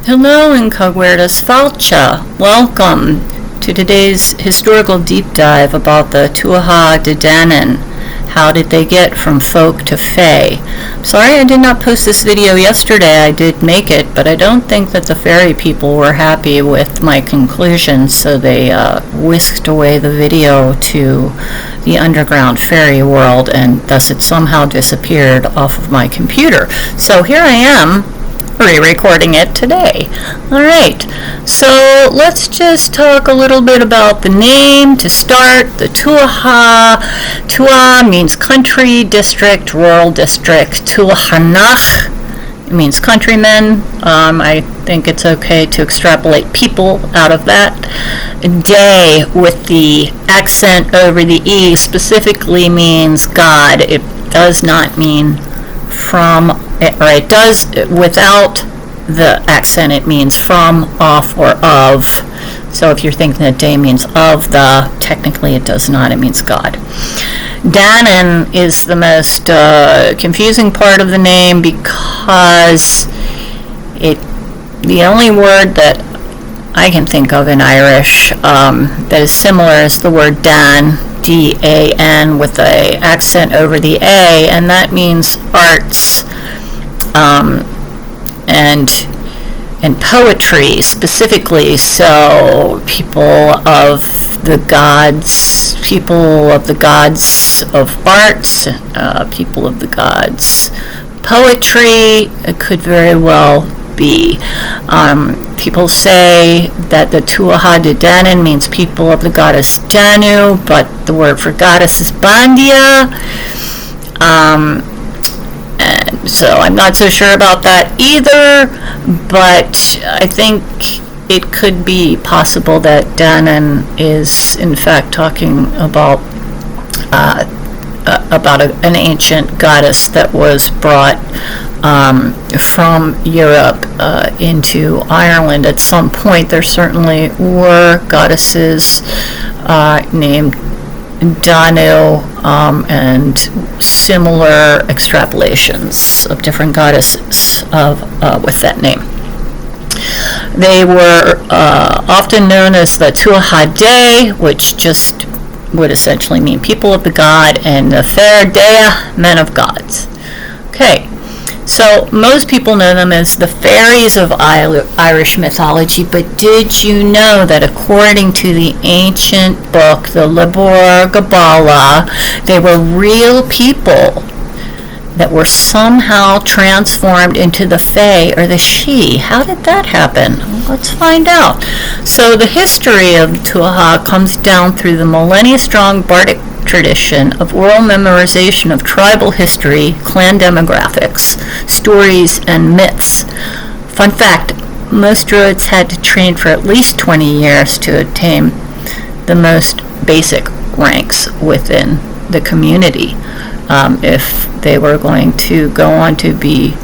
Hello, Incogweirdos Falcha. Welcome to today's historical deep dive about the Tuatha de Danann. How did they get from folk to fae? Sorry I did not post this video yesterday. I did make it, but I don't think that the fairy people were happy with my conclusion, so they whisked away the video to the underground fairy world, and thus it somehow disappeared off of my computer. So here I am, re-recording it today. Alright, so let's just talk a little bit about the name to start. The Tuatha. Tuatha means country, district, rural district. Tuathanach, it means countrymen. I think it's okay to extrapolate people out of that. Day, with the accent over the E, specifically means God. It does not mean from, or it does, without the accent, it means from, off, or of. So if you're thinking that day means of the, technically it does not, it means God. Danann is the most confusing part of the name because the only word that I can think of in Irish that is similar is the word Dan, D-A-N, with the accent over the A, and that means arts and poetry specifically. So people of the gods of arts, people of the gods poetry, it could very well be. People say that the Tuatha de Danann means people of the goddess Danu, but the word for goddess is Bandia. And so I'm not so sure about that either, but I think it could be possible that Danann is in fact talking about an ancient goddess that was brought from Europe into Ireland at some point. There certainly were goddesses named Danu and similar extrapolations of different goddesses with that name. They were often known as the Tuatha De, which just would essentially mean people of the god, and the Fair Dea, men of gods. Okay, so most people know them as the fairies of Irish mythology, but did you know that according to the ancient book, the Liber Gabála, they were real people that were somehow transformed into the fae or the she? How did that happen? Well, let's find out. So the history of Tuatha comes down through the millennia-strong bardic tradition of oral memorization of tribal history, clan demographics, stories, and myths. Fun fact, most druids had to train for at least 20 years to attain the most basic ranks within the community. If they were going to go on to be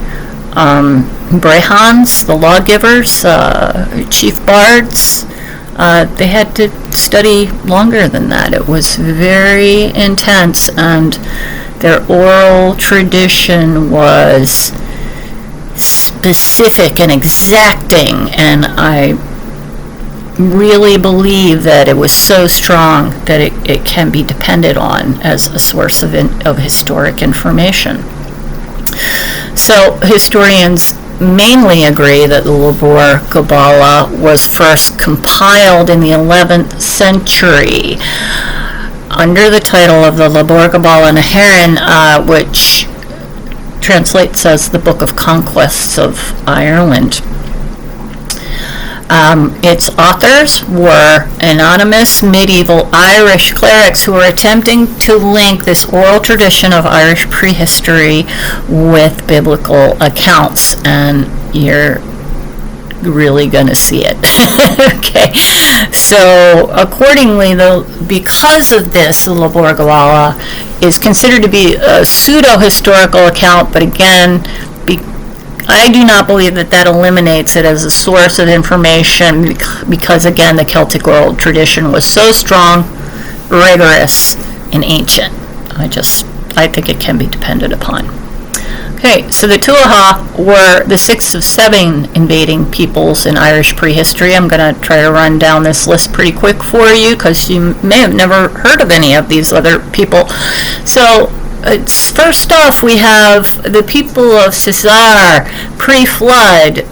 brehons, the lawgivers, chief bards, they had to study longer than that. It was very intense, and their oral tradition was specific and exacting, and I really believe that it was so strong that it can be depended on as a source of historic information. So historians mainly agree that the Liber Gabála was first compiled in the 11th century under the title of the Liber Gabála Nahéireann, which translates as the Book of Conquests of Ireland. Its authors were anonymous medieval Irish clerics who were attempting to link this oral tradition of Irish prehistory with biblical accounts, and you're really going to see it. Okay, so accordingly, because of this, the Liber Gabála is considered to be a pseudo-historical account, but again, I do not believe that eliminates it as a source of information because, again, the Celtic oral tradition was so strong, rigorous, and ancient. I think it can be depended upon. Okay, so the Tuatha were the sixth of 7 invading peoples in Irish prehistory. I'm going to try to run down this list pretty quick for you because you may have never heard of any of these other people. So, first off, we have the people of Cesar pre-flood,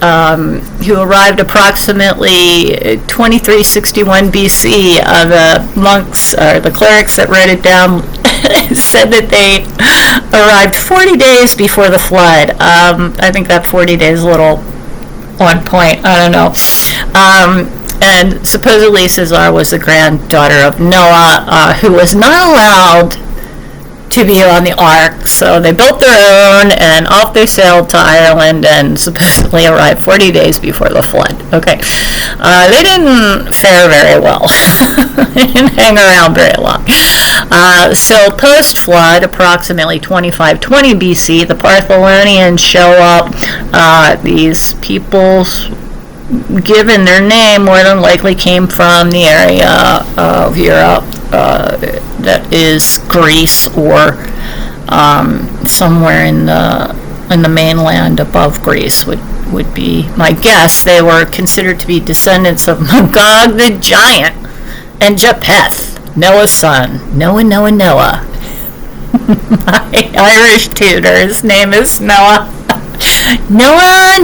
who arrived approximately 2361 BC. The monks, or the clerics that wrote it down, said that they arrived 40 days before the flood. I think that 40 days is a little on point. I don't know. And supposedly Cesar was the granddaughter of Noah, who was not allowed to be on the ark, so they built their own, and off they sailed to Ireland, and supposedly arrived 40 days before the flood. Okay, they didn't fare very well. They didn't hang around very long. So post-flood, approximately 2520 BC, the Partholonians show up. These peoples, given their name, more than likely came from the area of Europe that is Greece, or somewhere in the mainland above Greece would be my guess. They were considered to be descendants of Magog the Giant and Japheth, Noah's son. Noah. My Irish tutor, his name is Noah. Noah.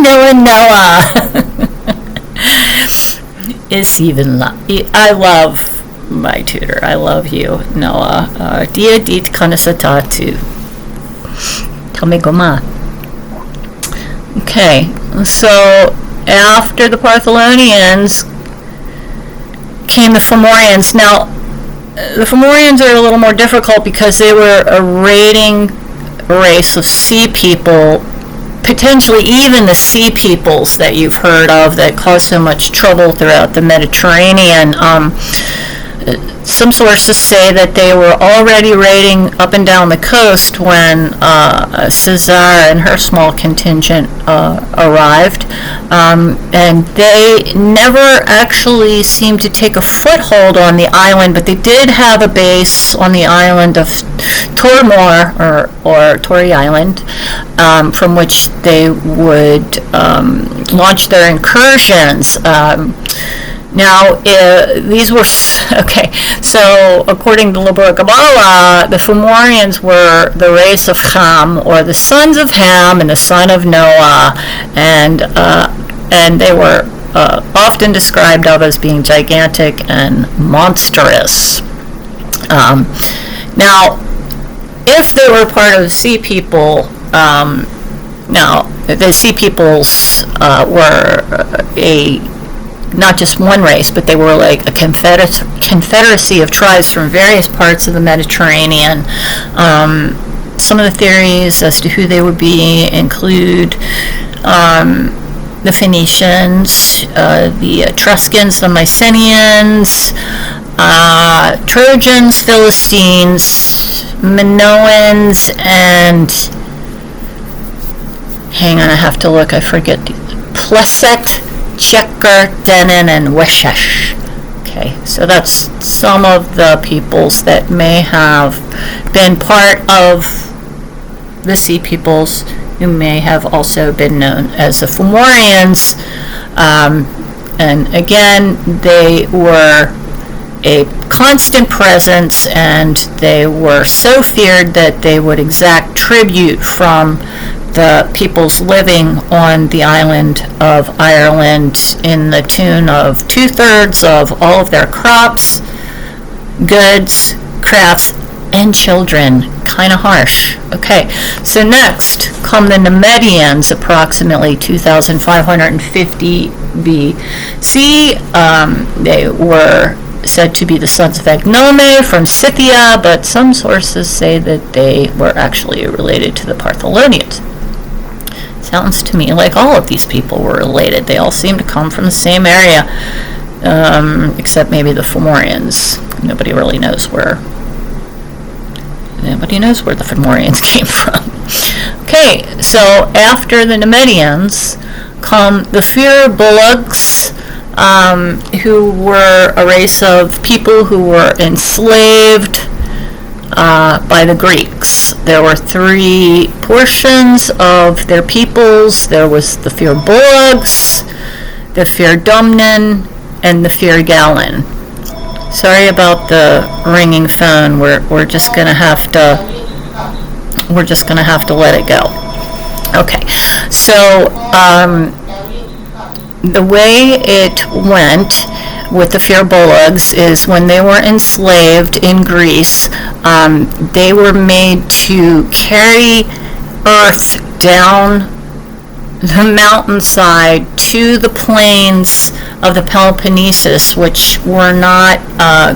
It's even I love my tutor. I love you, Noah. Dia dit kanasatatu. Tamigoma. Okay, so after the Partholonians came the Fomorians. Now, the Fomorians are a little more difficult because they were a raiding race of sea people, potentially even the sea peoples that you've heard of that caused so much trouble throughout the Mediterranean. Some sources say that they were already raiding up and down the coast when Cesar and her small contingent arrived, and they never actually seemed to take a foothold on the island, but they did have a base on the island of Tormor, or Tory Island, from which they would launch their incursions. Now, these were, okay, so according to Liber Kabbalah, the Fomorians were the race of Ham, or the sons of Ham and the son of Noah, and they were often described of as being gigantic and monstrous. Now, if they were part of sea people, now, the sea peoples were not just one race, but they were like a confederacy of tribes from various parts of the Mediterranean. Some of the theories as to who they would be include the Phoenicians, the Etruscans, the Mycenaeans, Trojans, Philistines, Minoans, and hang on, I have to look, I forget, Pleset, Checker, Danann, and Weshesh. Okay, so that's some of the peoples that may have been part of the sea peoples, who may have also been known as the Fomorians. And again, they were a constant presence, and they were so feared that they would exact tribute from the peoples living on the island of Ireland in the tune of 2/3 of all of their crops, goods, crafts, and children. Kind of harsh. Okay, so next come the Nemedians, approximately 2550 BC. They were said to be the sons of Agnome from Scythia, but some sources say that they were actually related to the Partholonians. Sounds to me like all of these people were related. They all seem to come from the same area, except maybe the Fomorians. Nobody really knows where the Fomorians came from. Okay, so after the Nemedians come the Fir-Bolgs, who were a race of people who were enslaved by the Greeks. there were three portions of their peoples. There was the Mrballen, the Danann, and the Gaeilge. Sorry about the ringing phone. We're just gonna have to let it go. Okay, so the way it went with the Mrballen is when they were enslaved in Greece, they were made to carry earth down the mountainside to the plains of the Peloponnesus, which were not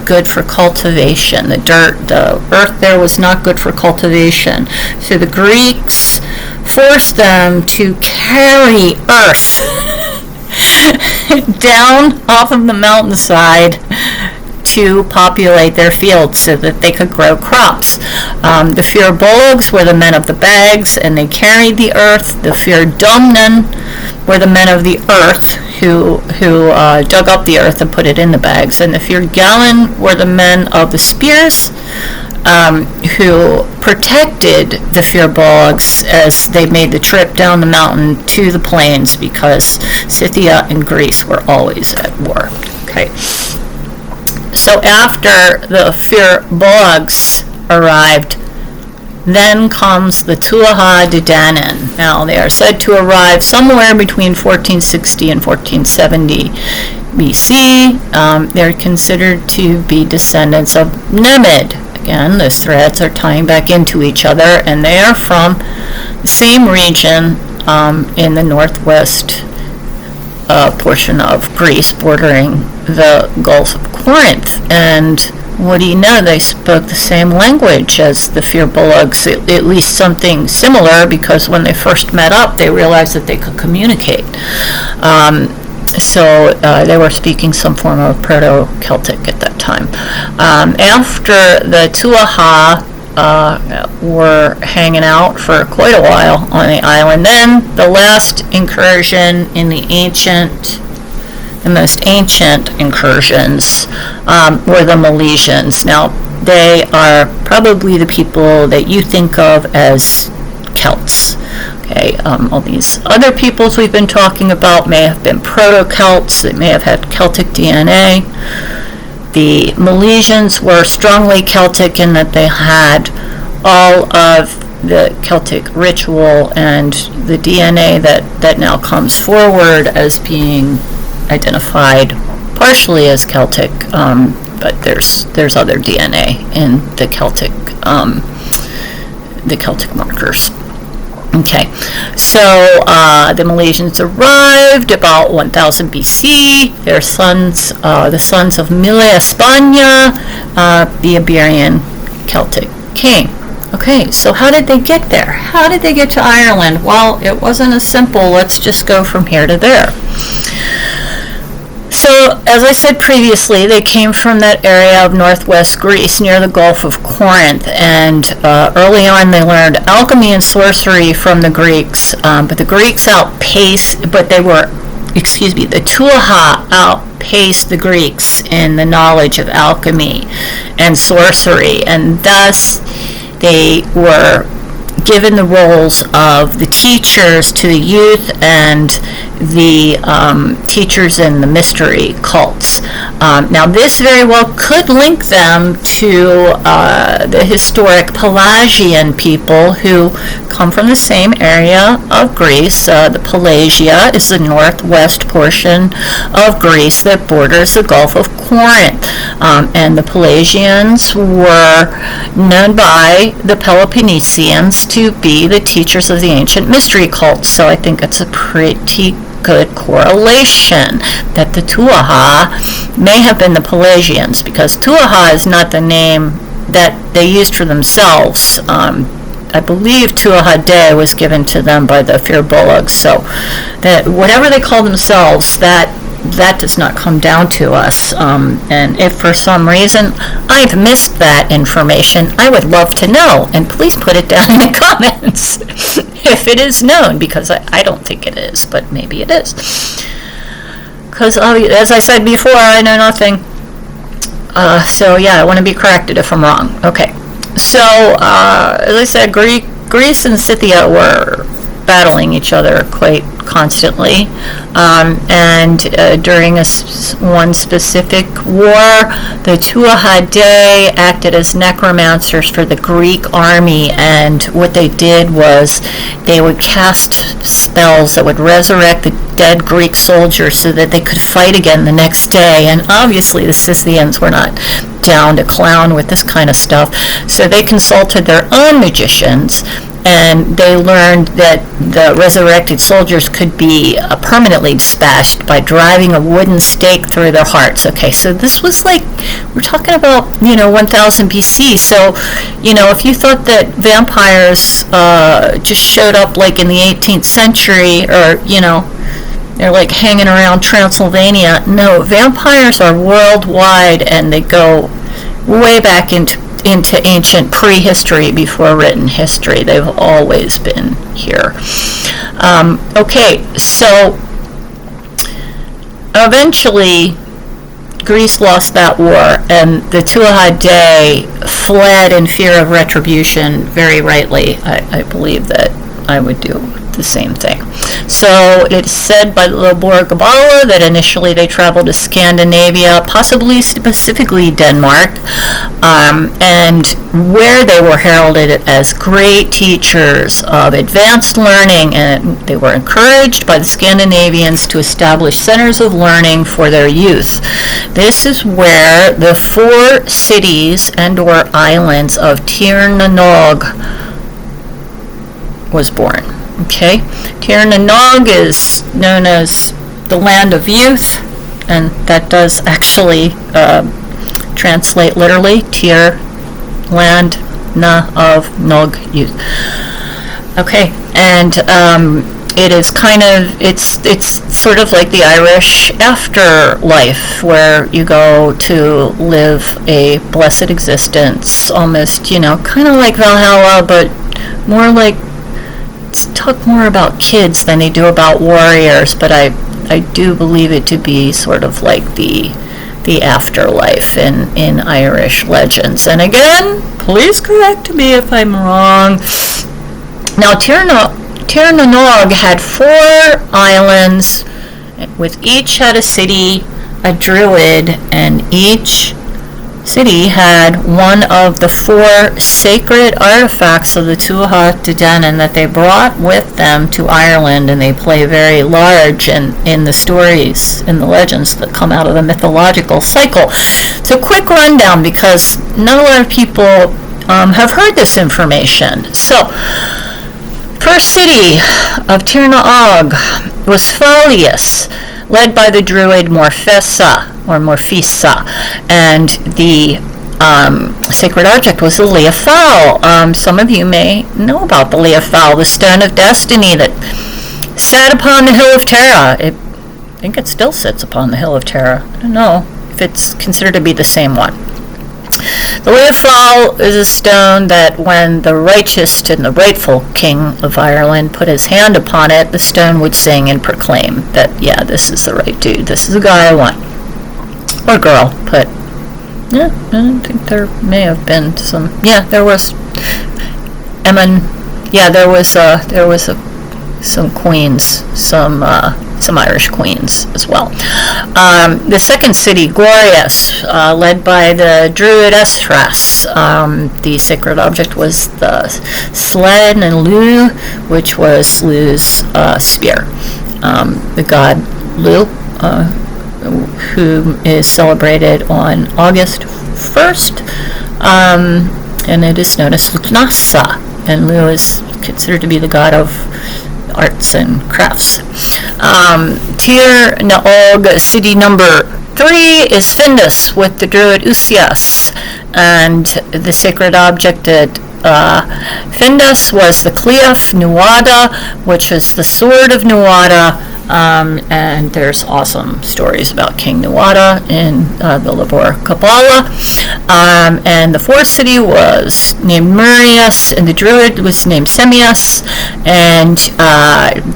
good for cultivation. The earth there was not good for cultivation. So the Greeks forced them to carry earth down off of the mountainside to populate their fields so that they could grow crops. The Mrballen were the men of the bags, and they carried the earth. The Danann were the men of the earth who dug up the earth and put it in the bags. And the Gaeilge were the men of the spears who protected the Mrballen as they made the trip down the mountain to the plains, because Scythia and Greece were always at war. Okay. So after the Mrballen arrived, then comes the Tuatha de Danann. Now, they are said to arrive somewhere between 1460 and 1470 BC. They're considered to be descendants of Nemed. Again, those threads are tying back into each other, and they are from the same region in the northwest portion of Greece, bordering the Gulf of Corinth. And what do you know? They spoke the same language as the Mrballen, at least something similar, because when they first met up, they realized that they could communicate. So they were speaking some form of Proto-Celtic at that time. After the Tuatha were hanging out for quite a while on the island, then the last incursion in the most ancient incursions were the Milesians. Now, they are probably the people that you think of as Celts. Okay, all these other peoples we've been talking about may have been Proto-Celts. They may have had Celtic DNA. The Milesians were strongly Celtic in that they had all of the Celtic ritual and the DNA that now comes forward as being identified partially as Celtic, but there's other DNA in the Celtic markers. Okay, so the Milesians arrived about 1000 BC. Their sons, the sons of Mrballen, the Iberian Celtic king. Okay, so how did they get there? How did they get to Ireland? Well, it wasn't as simple. Let's just go from here to there. So, as I said previously, they came from that area of northwest Greece near the Gulf of Corinth, and early on they learned alchemy and sorcery from the Greeks, but the Greeks the Tuatha outpaced the Greeks in the knowledge of alchemy and sorcery, and thus they were given the roles of the teachers to the youth and the teachers in the mystery cults. Now, this very well could link them to the historic Pelagian people who come from the same area of Greece. The Pelagia is the northwest portion of Greece that borders the Gulf of Corinth. And the Pelagians were known by the Peloponnesians to be the teachers of the ancient mystery cults. So I think it's a pretty good correlation that the Tuatha may have been the Pelagians, because Tuatha is not the name that they used for themselves. I believe Tuatha Dé was given to them by the Mrballen. So that whatever they call themselves, that does not come down to us. And if for some reason I've missed that information, I would love to know. And please put it down in the comments if it is known, because I don't think it is, but maybe it is. Because, as I said before, I know nothing. So yeah, I want to be corrected if I'm wrong. Okay. So, as I said, Greece and Scythia were battling each other quite constantly, and during one specific war, the Tuatha acted as necromancers for the Greek army, and what they did was they would cast spells that would resurrect the dead Greek soldiers so that they could fight again the next day. And obviously the Scythians were not down to clown with this kind of stuff, so they consulted their own magicians, and they learned that the resurrected soldiers could be permanently dispatched by driving a wooden stake through their hearts. Okay, so this was like, we're talking about, 1000 BC. So, if you thought that vampires just showed up like in the 18th century, or, they're like hanging around Transylvania. No, vampires are worldwide, and they go way back into ancient prehistory before written history. They've always been here. Okay, so eventually Greece lost that war, and the Tuatha fled in fear of retribution. Very rightly, I believe that I would do the same thing. So it's said by the Mrballen that initially they traveled to Scandinavia, possibly specifically Denmark, and where they were heralded as great teachers of advanced learning, and they were encouraged by the Scandinavians to establish centers of learning for their youth. This is where the 4 cities and or islands of Terra was born. Okay, Terra is known as the land of youth, and that does actually translate literally, Tyr, land, na of nog, youth. Okay, and it is it's sort of like the Irish afterlife, where you go to live a blessed existence, almost, kind of like Valhalla, but more like, talk more about kids than they do about warriors, but I do believe it to be sort of like the afterlife in Irish legends. And again, please correct me if I'm wrong. Now, Tir na Nog had 4 islands, with each had a city, a druid, and each city had one of the 4 sacred artifacts of the Tuatha Danann that they brought with them to Ireland, and they play very large in the stories, in the legends that come out of the mythological cycle. So quick rundown, because not a lot of people have heard this information. So, first city of Tir na Og was Folius, led by the druid Morfessa, and the sacred object was the Leafal. Some of you may know about the Leafal, the stone of destiny that sat upon the hill of Terra. I think it still sits upon the hill of Terra. I don't know if it's considered to be the same one. The Leafal is a stone that when the righteous and the rightful king of Ireland put his hand upon it, the stone would sing and proclaim that, yeah, this is the right dude. This is the guy I want. Or girl, but yeah, I think there may have been some. Yeah, there was. There was some queens, some Irish queens as well. The second city, Glorious, led by the druid Esthras. The sacred object was the sled, and Lu, which was Lu's spear. The god Lu, who is celebrated on August 1st, and it is known as Lutnasa, and Lu is considered to be the god of arts and crafts. Tir na Og, city number 3, is Findus with the druid Usias, and the sacred object at Findus was the Cleaf Nuada, which is the sword of Nuada, and there's awesome stories about King Nuada in the Labor Kabbalah. And the 4th city was named Murias, and the druid was named Semias, and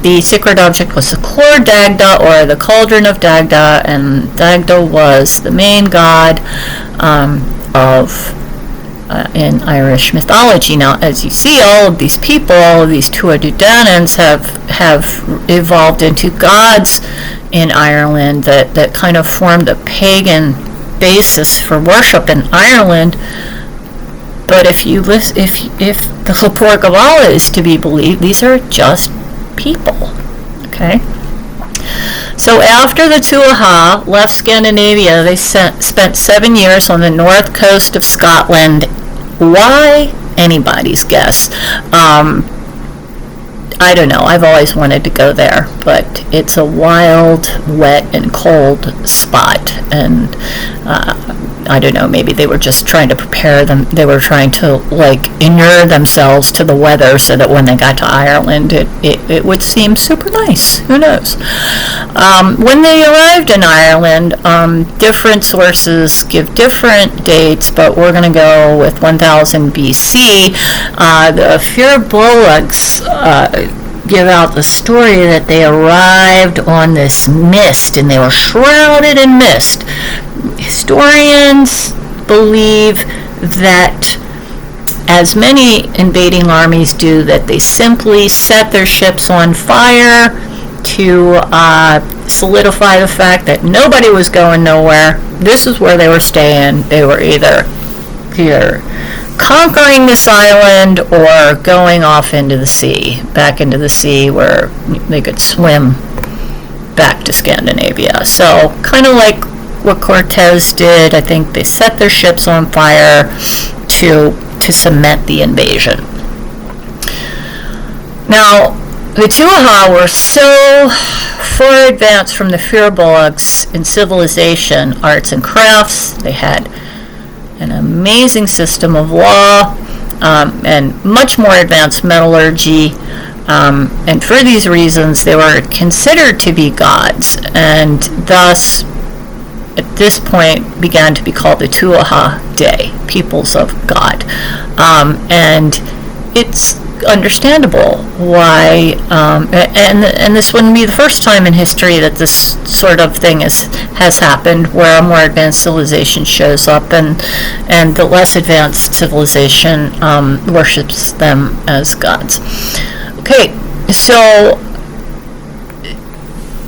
the sacred object was the Clor Dagda, or the cauldron of Dagda, and Dagda was the main god of in Irish mythology. Now, as you see, all of these people, all of these Tuatha Dananns have evolved into gods in Ireland that kind of formed a pagan basis for worship in Ireland. But if the Llapor Gabála is to be believed, these are just people. Okay. So after the Tuatha left Scandinavia, they spent 7 years on the north coast of Scotland. Why? Anybody's guess. I don't know. I've always wanted to go there, but it's a wild, wet, and cold spot, and I don't know, maybe they were just trying to prepare them. They were trying to, like, inure themselves to the weather so that when they got to Ireland, it would seem super nice. Who knows? When they arrived in Ireland, different sources give different dates, but we're going to go with 1000 BC. The Mrballen give out the story that they arrived on this mist, and they were shrouded in mist. Historians believe that, as many invading armies do, that they simply set their ships on fire to solidify the fact that nobody was going nowhere. This is where they were staying. They were either conquering this island or going off into the sea, back into the sea where they could swim back to Scandinavia. So kind of like what Cortez did. I think they set their ships on fire to cement the invasion. Now, the Tuatha were so far advanced from the Mrballen in civilization, arts, and crafts. They had an amazing system of law and much more advanced metallurgy. And for these reasons, they were considered to be gods, and thus, at this point, began to be called the Tuatha Day, peoples of God. And it's understandable why, and this wouldn't be the first time in history that this sort of thing has happened, where a more advanced civilization shows up and the less advanced civilization worships them as gods. Okay, so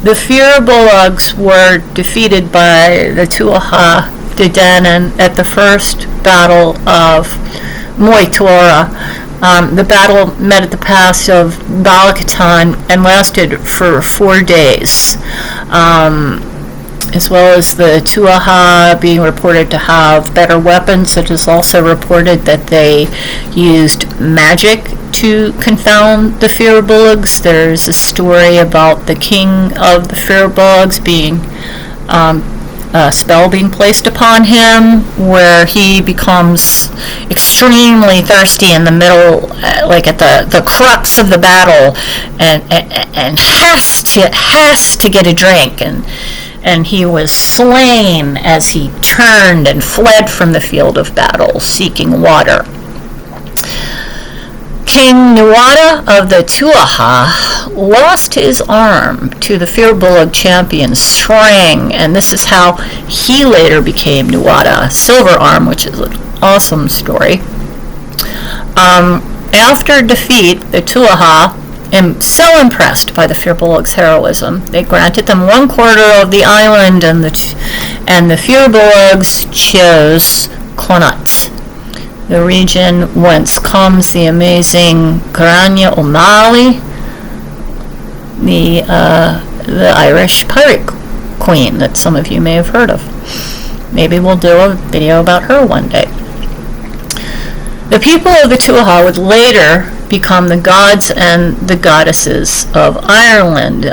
the Mrballen were defeated by the Tuatha De Danann at the first battle of Moytora. The battle met at the pass of Balakatan and lasted for 4 days, as well as the Tuatha being reported to have better weapons. It is also reported that they used magic to confound the Mrballen. There's a story about the king of the Mrballen being a spell being placed upon him, where he becomes extremely thirsty in the middle, like at the crux of the battle, and has to get a drink, and he was slain as he turned and fled from the field of battle, seeking water. King Nuada of the Tuatha lost his arm to the Mrballen champion Srang, and this is how he later became Nuada Silver Arm, which is an awesome story. After defeat, the Tuatha, so impressed by the Mrballen's heroism, they granted them 1/4 of the island, and the Mrballen chose Clonut, the region whence comes the amazing Grania O'Malley, the Irish pirate queen that some of you may have heard of. Maybe we'll do a video about her one day. The people of the Tuatha would later become the gods and the goddesses of Ireland,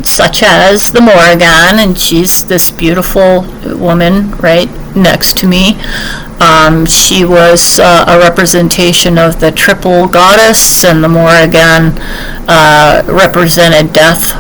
such as the Morrigan, and she's this beautiful woman right next to me. She was a representation of the triple goddess, and the Morrigan represented death,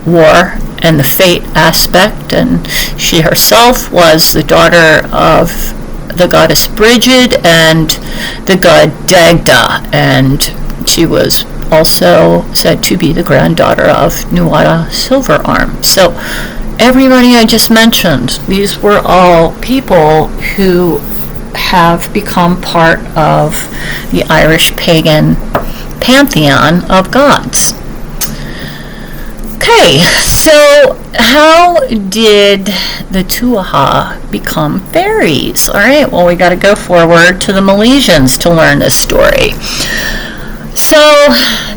war, and the fate aspect, and she herself was the daughter of the goddess Brigid and the god Dagda, and she was also said to be the granddaughter of Nuada Silverarm. So everybody I just mentioned, these were all people who have become part of the Irish pagan pantheon of gods. Okay, so how did the Tuatha become fairies? All right, well, we got to go forward to the Milesians to learn this story. So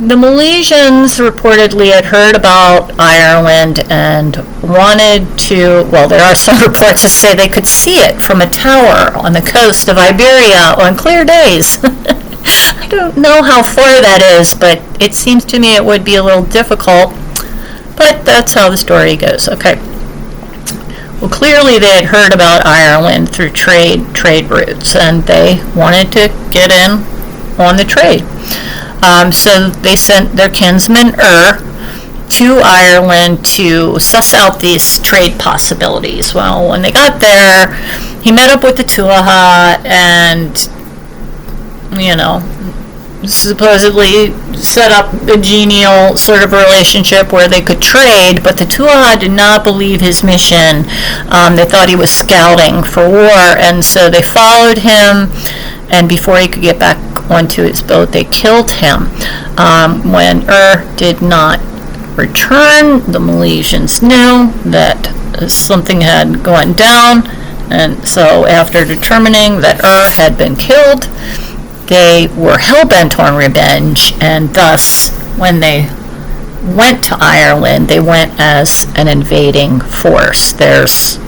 the Milesians reportedly had heard about Ireland and wanted to, well, there are some reports that say they could see it from a tower on the coast of Iberia on clear days. I don't know how far that is, but it seems to me it would be a little difficult. But that's how the story goes. Okay. Well, clearly they had heard about Ireland through trade routes, and they wanted to get in on the trade. So they sent their kinsman to Ireland to suss out these trade possibilities. Well, when they got there, he met up with the Tuatha and, supposedly set up a genial sort of relationship where they could trade, but the Tuatha did not believe his mission. They thought he was scouting for war, and so they followed him, and before he could get back onto his boat, they killed him. When did not return, the Milesians knew that something had gone down, and so after determining that had been killed, they were hell-bent on revenge, and thus, when they went to Ireland, they went as an invading force. There's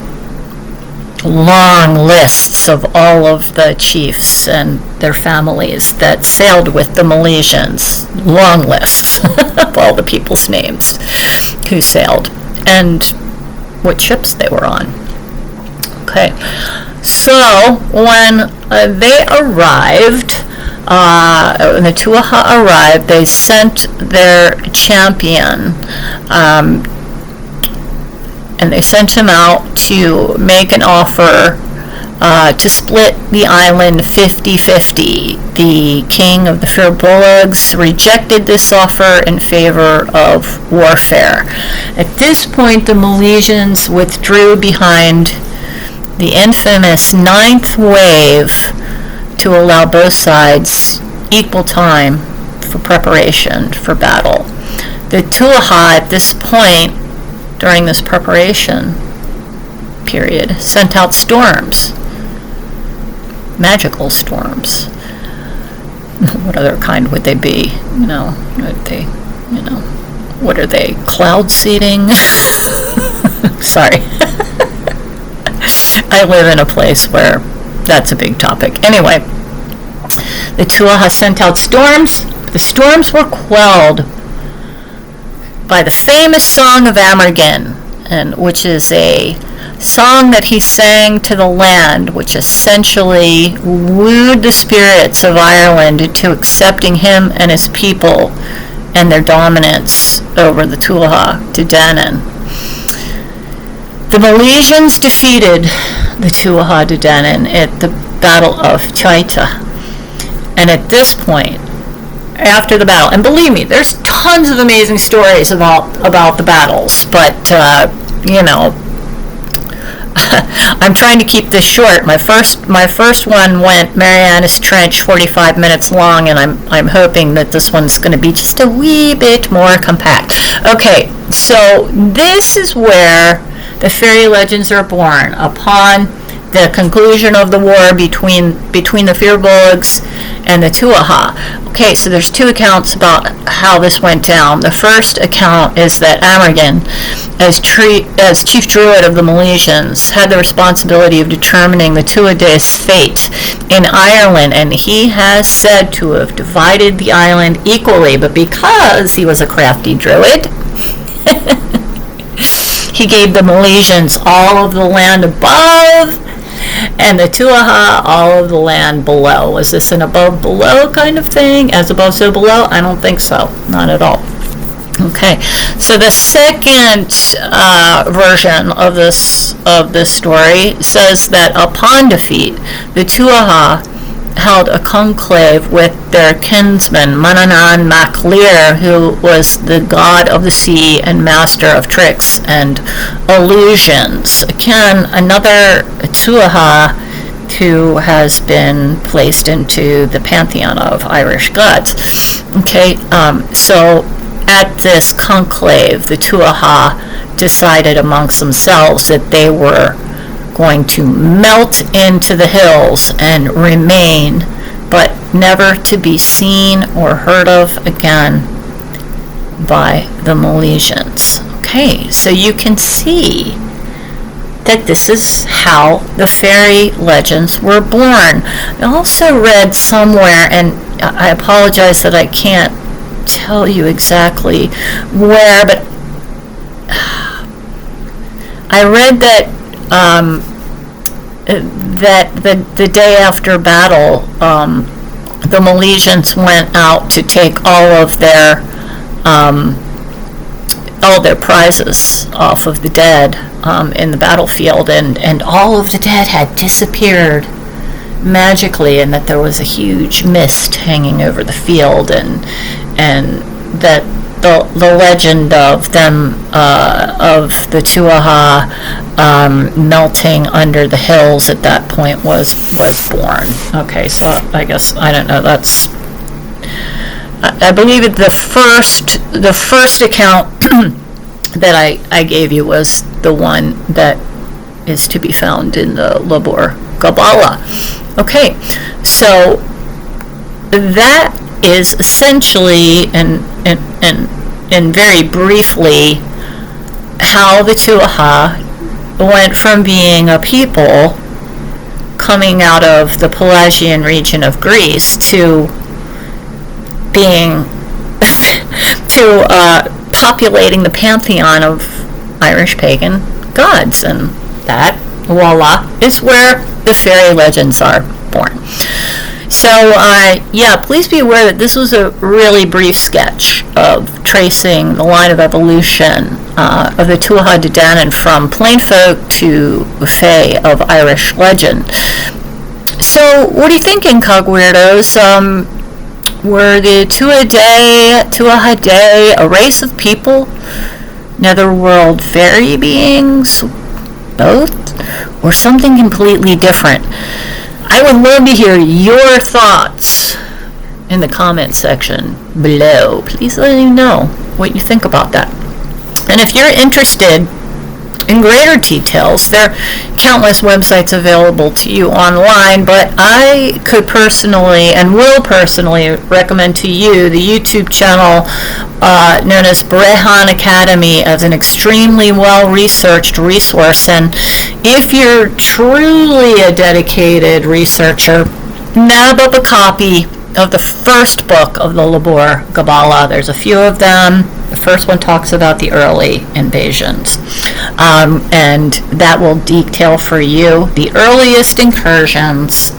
long lists of all of the chiefs and their families that sailed with the Milesians. Long lists of all the people's names who sailed and what ships they were on. Okay, so when they arrived, when the Tuatha arrived, they sent their champion, and they sent him out to make an offer to split the island 50-50. The king of the Mrballen rejected this offer in favor of warfare. At this point, the Milesians withdrew behind the infamous ninth wave to allow both sides equal time for preparation for battle. The Tuatha at this point, during this preparation period, sent out storms, magical storms. What other kind would they be? What are they, cloud seeding? Sorry. I live in a place where that's a big topic. Anyway, the Tuatha sent out storms. The storms were quelled by the famous song of Hammerson, which is a song that he sang to the land, which essentially wooed the spirits of Ireland into accepting him and his people and their dominance over the Tuatha to Danann. The Milesians defeated the Tuatha to Danann at the Battle of Tuatha. And at this point, after the battle, and believe me, there's tons of amazing stories about the battles, but I'm trying to keep this short. My first one went Marianas Trench, 45 minutes long, and I'm hoping that this one's going to be just a wee bit more compact. Okay, so this is where the fairy legends are born, upon the conclusion of the war between the Mrballen and the Tuatha. Okay, so there's two accounts about how this went down. The first account is that Hammerson, as chief druid of the Milesians, had the responsibility of determining the Tuatha's fate in Ireland, and he has said to have divided the island equally, but because he was a crafty druid, he gave the Milesians all of the land above, and the Tuatha all of the land below. Was this an above-below kind of thing? As above, so below? I don't think so. Not at all. Okay, so the second version of this story says that upon defeat, the Tuatha held a conclave with their kinsman Danann who was the god of the sea and master of tricks and illusions. Again, another Tuatha who has been placed into the pantheon of Irish gods. Okay, so at this conclave, the Tuatha decided amongst themselves that they were going to melt into the hills and remain, but never to be seen or heard of again by the Milesians. Okay, so you can see that this is how the fairy legends were born. I also read somewhere, and I apologize that I can't tell you exactly where, but I read that the day after battle, the Milesians went out to take all their prizes off of the dead in the battlefield, and all of the dead had disappeared magically, and that there was a huge mist hanging over the field, and that the legend of them, of the Tuatha melting under the hills at that point was born. Okay, so I guess, I don't know, that's, I believe the first account that I gave you was the one that is to be found in the Labor Kabbalah. Okay, so that is essentially and very briefly how the Tuatha went from being a people coming out of the Pelagian region of Greece to being populating the pantheon of Irish pagan gods, and that, voila, is where the fairy legends are born. So, please be aware that this was a really brief sketch of tracing the line of evolution of the Tuatha De Danann from plain folk to fae of Irish legend. So, what do you think, Incogweirdos? Were the Tuatha De a race of people, netherworld fairy beings, both, or something completely different? I would love to hear your thoughts in the comment section below. Please let me know what you think about that. And if you're interested in greater details, there are countless websites available to you online, but I could personally and will personally recommend to you the YouTube channel known as Mrballen Academy as an extremely well-researched resource. And if you're truly a dedicated researcher, nab up a copy of the first book of the Labor Kabbalah. There's a few of them. The first one talks about the early invasions, and that will detail for you the earliest incursions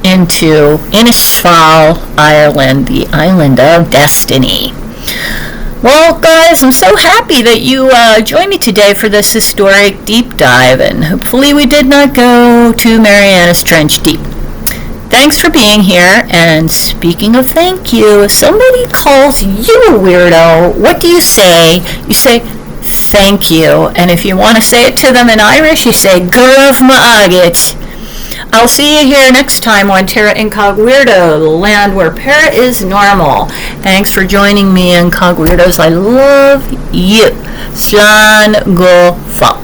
into Innisfal, Ireland, the island of destiny. Well, guys, I'm so happy that you joined me today for this historic deep dive, and hopefully we did not go to Mariana's Trench deep. Thanks for being here, and speaking of thank you, if somebody calls you a weirdo, what do you say? You say, thank you, and if you want to say it to them in Irish, you say, Gurav Ma'agit. I'll see you here next time on Terra Incogweirdo, the land where para is normal. Thanks for joining me, Incogweirdos. I love you. Slán go fa.